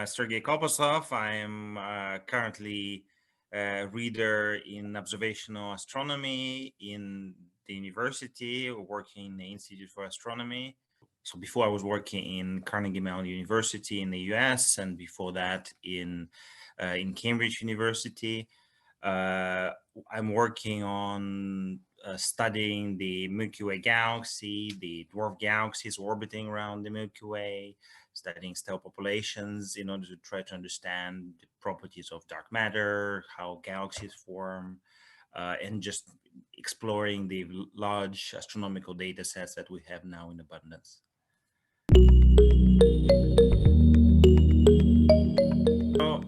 Sergey Koposov. I am currently a reader in observational astronomy in the university, working in the Institute for Astronomy. So before I was working in Carnegie Mellon University in the US, and before that in Cambridge University. I'm working on studying the Milky Way galaxy, the dwarf galaxies orbiting around the Milky Way, studying stellar populations in order to try to understand the properties of dark matter, how galaxies form, and just exploring the large astronomical data sets that we have now in abundance. So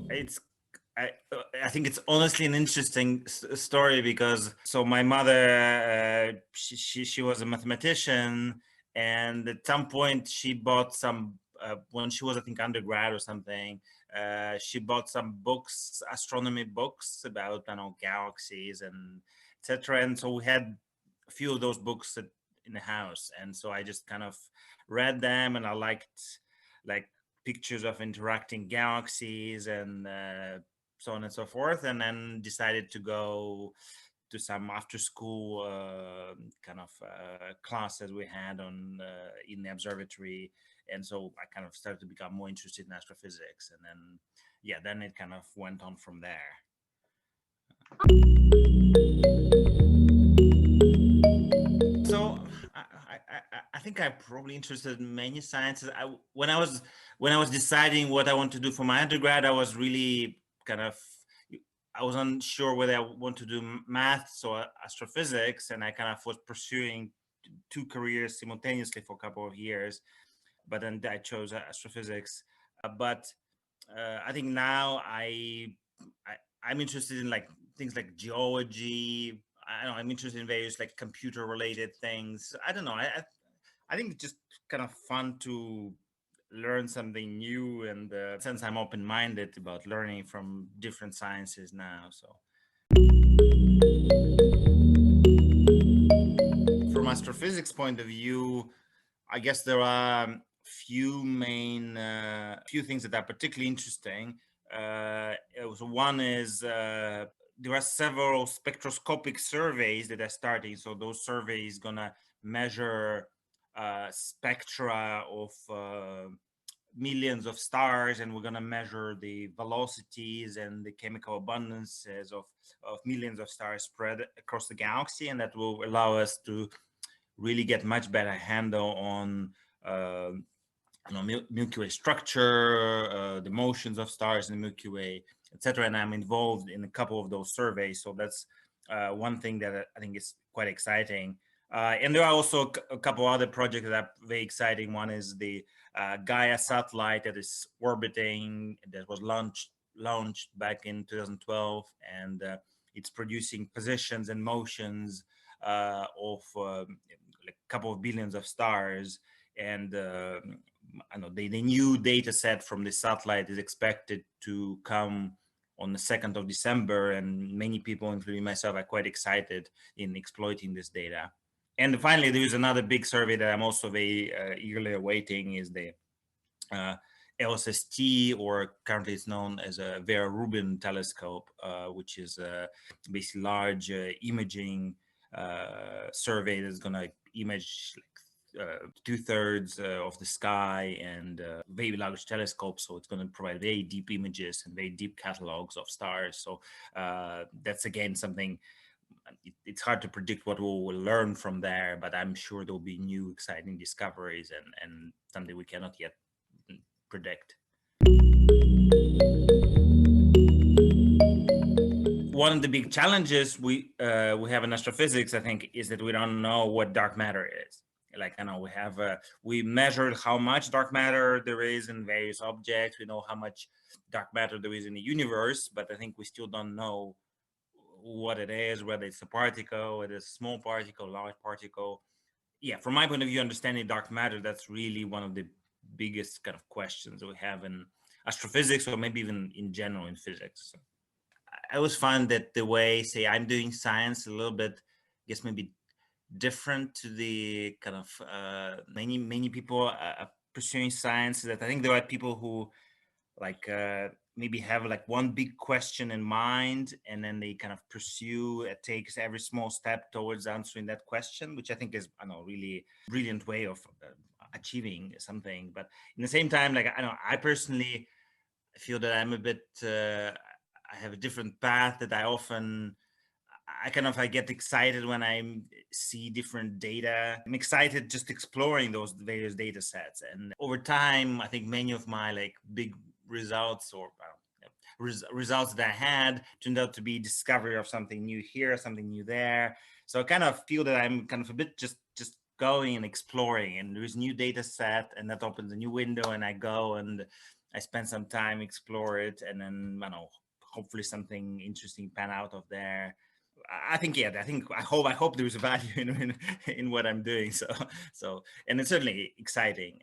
I think it's honestly an interesting story because my mother she was a mathematician, and at some point she bought some when she was, I think, undergrad or something. She bought some books, astronomy books about galaxies and etc. And so we had a few of those books in the house, and so I just kind of read them, and I liked like pictures of interacting galaxies and so on and so forth, and then decided to go to some after school classes we had on in the observatory. And so I kind of started to become more interested in astrophysics, and then it kind of went on from there. So I think I'm probably interested in many sciences. When I was deciding what I want to do for my undergrad, I was really I was unsure whether I want to do maths or astrophysics, and I kind of was pursuing two careers simultaneously for a couple of years, but then I chose astrophysics. But I think now I'm interested in things like geology. I don't know, I'm interested in various computer related things. I don't know. I think it's just kind of fun to learn something new, and since I'm open-minded about learning from different sciences now. So from astrophysics point of view, I guess there are few things that are particularly interesting. One is there are several spectroscopic surveys that are starting. So those surveys gonna measure spectra of millions of stars, and we're gonna measure the velocities and the chemical abundances of millions of stars spread across the galaxy, and that will allow us to really get much better handle on Milky Way structure, the motions of stars in the Milky Way, etc. And I'm involved in a couple of those surveys, so that's one thing that I think is quite exciting. And there are also a couple other projects that are very exciting. One is the Gaia satellite that is orbiting, that was launched back in 2012, and it's producing positions and motions of a couple of billions of stars. And I know the new data set from the satellite is expected to come on the 2nd of December, and many people, including myself, are quite excited in exploiting this data. And finally, there is another big survey that I'm also very eagerly awaiting, is the LSST, or currently it's known as a Vera Rubin telescope, which is basically large imaging survey that's going to image 2/3 of the sky, and very large telescope. So it's going to provide very deep images and very deep catalogs of stars. So that's again something. It's hard to predict what we'll learn from there, but I'm sure there'll be new exciting discoveries and something we cannot yet predict. One of the big challenges we have in astrophysics, I think, is that we don't know what dark matter is. I know we measured how much dark matter there is in various objects. We know how much dark matter there is in the universe, but I think we still don't know what it is, whether it's a particle, whether it's a small particle, large particle. Yeah, from my point of view, understanding dark matter, that's really one of the biggest kind of questions that we have in astrophysics, or maybe even in general in physics. I always find that the way, say, I'm doing science a little bit, I guess maybe different to the kind of many people are pursuing science, that I think there are people who like maybe have like one big question in mind, and then they kind of pursue it, takes every small step towards answering that question, which I think is, I know, really brilliant way of achieving something. But in the same time, like, I know I personally feel that I'm a bit I have a different path, that I get excited when I see different data. I'm excited just exploring those various data sets. And over time, I think many of my like big results or results that I had turned out to be discovery of something new here, something new there. So I kind of feel that I'm kind of a bit just going and exploring, and there's new data set, and that opens a new window, and I go and I spend some time, explore it, and then, I don't know, hopefully something interesting pan out of there. I think, yeah, I hope there's value in what I'm doing. So, and it's certainly exciting,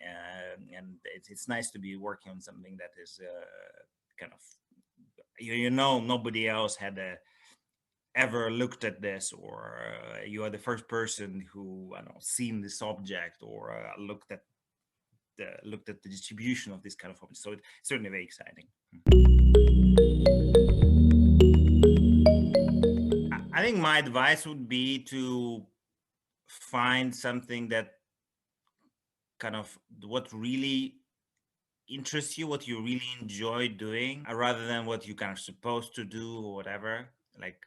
and it's nice to be working on something that is kind of, nobody else had ever looked at this, or you are the first person who, I don't know, seen this object, or looked at the distribution of this kind of object. So it's certainly very exciting. I think my advice would be to find something that kind of what really interests you, what you really enjoy doing, rather than what you kind of supposed to do or whatever. Like,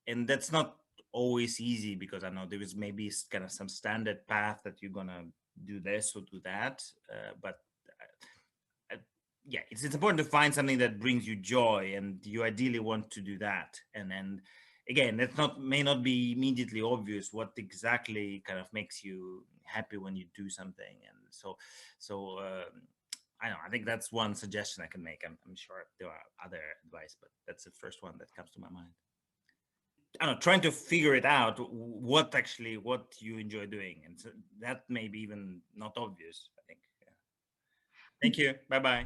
and that's not always easy, because I know there is maybe kind of some standard path that you're gonna do this or do that, but yeah, it's important to find something that brings you joy, and you ideally want to do that. And then again, may not be immediately obvious what exactly kind of makes you happy when you do something. And so I think that's one suggestion I can make. I'm sure there are other advice, but that's the first one that comes to my mind. I don't know, trying to figure it out, what you enjoy doing, and so that may be even not obvious, I think. Yeah. Thank you. Bye bye.